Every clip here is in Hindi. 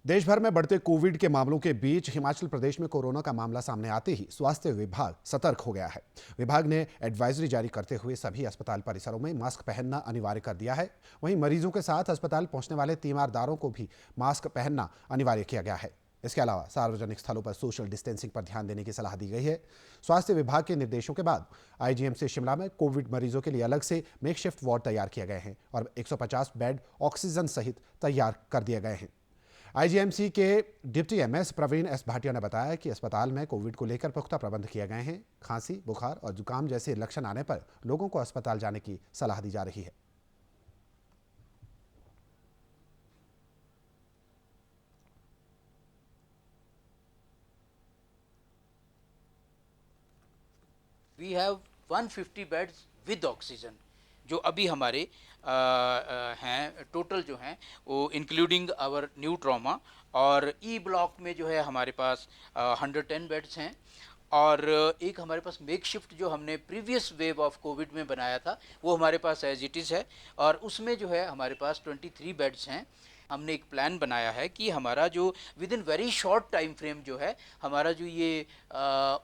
देश भर में बढ़ते कोविड के मामलों के बीच हिमाचल प्रदेश में कोरोना का मामला सामने आते ही स्वास्थ्य विभाग सतर्क हो गया है। विभाग ने एडवाइजरी जारी करते हुए सभी अस्पताल परिसरों में मास्क पहनना अनिवार्य कर दिया है। वहीं मरीजों के साथ अस्पताल पहुंचने वाले तीमारदारों को भी मास्क पहनना अनिवार्य किया गया है। इसके अलावा सार्वजनिक स्थलों पर सोशल डिस्टेंसिंग पर ध्यान देने की सलाह दी गई है। स्वास्थ्य विभाग के निर्देशों के बाद आईजीएमसी शिमला में कोविड मरीजों के लिए अलग से मेकशिफ्ट वार्ड तैयार किए गए हैं और 150 बेड ऑक्सीजन सहित तैयार कर दिए गए हैं। आईजीएमसी के deputy MS Praveen S Bhatia ने बताया कि अस्पताल में कोविड को लेकर पुख्ता प्रबंध किए गए हैं। खांसी, बुखार और जुकाम जैसे लक्षण आने पर लोगों को अस्पताल जाने की सलाह दी जा रही है। We have 150 beds with oxygen जो अभी हमारे हैं, टोटल जो हैं वो इंक्लूडिंग आवर न्यू ट्रॉमा। और ई ब्लॉक में जो है हमारे पास 110 बेड्स हैं। और एक हमारे पास मेक शिफ्ट जो हमने प्रीवियस वेव ऑफ कोविड में बनाया था वो हमारे पास एज इट इज़ है, और उसमें जो है हमारे पास 23 बेड्स हैं। हमने एक प्लान बनाया है कि हमारा जो with in very short time frame जो है हमारा जो ये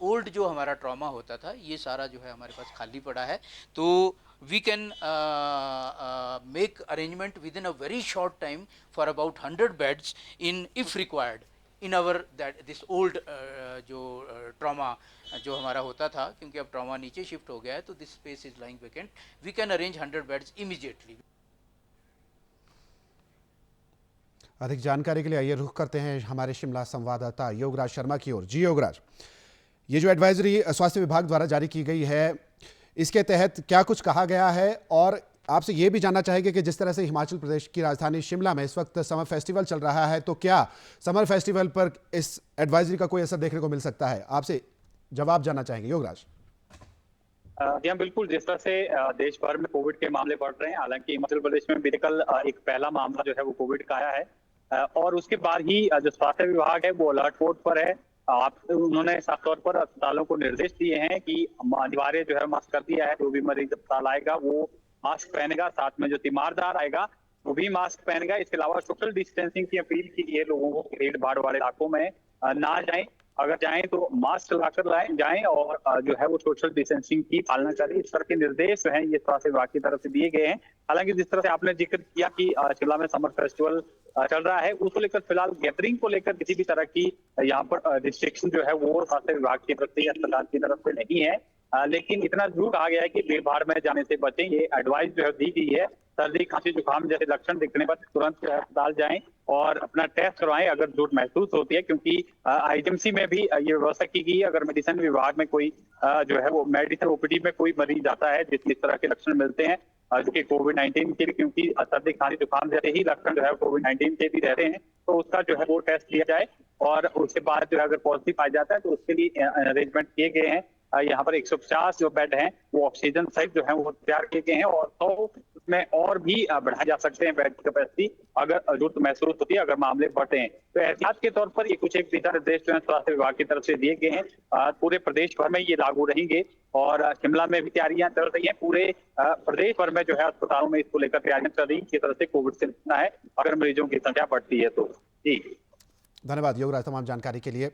ओल्ड जो हमारा ट्रॉमा होता था ये सारा जो है हमारे पास खाली पड़ा है, तो we can make arrangement within a very short time for about 100 beds in if required in our that this old जो ट्रॉमा जो हमारा होता था, क्योंकि अब ट्रॉमा नीचे शिफ्ट हो गया है तो this space is lying vacant. We can arrange 100 beds immediately. अधिक जानकारी के लिए आइए रुख करते हैं हमारे शिमला संवाददाता योगराज शर्मा की ओर। जी योगराज, ये जो एडवाइजरी स्वास्थ्य विभाग द्वारा जारी की गई है, इसके तहत क्या कुछ कहा गया है? और आपसे ये भी जानना चाहेंगे कि जिस तरह से हिमाचल प्रदेश की राजधानी शिमला में इस वक्त समर फेस्टिवल चल रहा है, तो क्या समर फेस्टिवल पर इस एडवाइजरी का कोई असर देखने को मिल सकता है? आपसे जवाब जानना चाहेंगे योगराज। जी हाँ, बिल्कुल। जिस तरह से देश भर में कोविड के मामले बढ़ रहे हैं, हालांकि हिमाचल प्रदेश में भी कल एक पहला मामला जो है वो कोविड का आया है, और उसके बाद ही जो स्वास्थ्य विभाग है वो अलर्ट मोड पर है। उन्होंने साफ तौर पर अस्पतालों को निर्देश दिए हैं कि अनिवार्य जो है मास्क कर दिया है। जो भी मरीज अस्पताल आएगा वो मास्क पहनेगा, साथ में जो तीमारदार आएगा वो भी मास्क पहनेगा। इसके अलावा सोशल डिस्टेंसिंग की अपील की है लोगों को भीड़ भाड़ वाले इलाकों में ना जाएं, अगर जाएं तो मास्क लगाकर जाएं और जो है वो सोशल डिस्टेंसिंग की पालना करें। इस तरह के निर्देश जो हैं ये स्वास्थ्य विभाग की तरफ से दिए गए हैं। हालांकि जिस तरह से आपने जिक्र किया कि शिमला में समर फेस्टिवल चल रहा है, उसको लेकर फिलहाल गैदरिंग को लेकर किसी भी तरह की यहाँ पर रिस्ट्रिक्शन जो है वो स्वास्थ्य विभाग की तरफ से, अस्पताल की तरफ से नहीं है। लेकिन इतना जरूर कहा गया है कि भीड़ भाड़ में जाने से बचें। ये एडवाइस जो है दी गई है। सर्दी, खांसी, जुकाम जैसे लक्षण दिखने पर तुरंत अस्पताल जाएं और अपना टेस्ट करवाएं अगर जरूरत महसूस होती है, क्योंकि आईजीएमसी में भी ये व्यवस्था की गई है। अगर मेडिसिन विभाग में कोई जो है वो मेडिसिन ओपीडी में कोई मरीज आता है जिस तरह के लक्षण मिलते हैं जो कि कोविड-19 के, क्योंकि सर्दी, खांसी, जुकाम जैसे ही लक्षण जो है कोविड-19 के भी रहते हैं, तो उसका जो है वो टेस्ट किया जाए और उसके बाद जो है अगर पॉजिटिव पाया जाता है तो उसके लिए अरेंजमेंट किए गए हैं। यहाँ पर 150 जो बेड हैं वो ऑक्सीजन सहित जो है वो तैयार किए गए हैं, और 100 उसमें और भी बढ़ाए जा सकते हैं बेड की कैपेसिटी अगर जरूरत महसूस होती है, अगर मामले बढ़ते हैं। तो एहतियात के तौर पर ये कुछ एक दिशा निर्देश जो है स्वास्थ्य विभाग की तरफ से दिए गए हैं। पूरे प्रदेश भर में ये लागू रहेंगे और शिमला में भी तैयारियां चल रही हैं। पूरे प्रदेश भर में जो है अस्पतालों में इसको लेकर तैयारियां चल रही है किस तरह से कोविड से निपटना है अगर मरीजों की संख्या बढ़ती है तो। जी धन्यवाद योगराज तमाम जानकारी के लिए।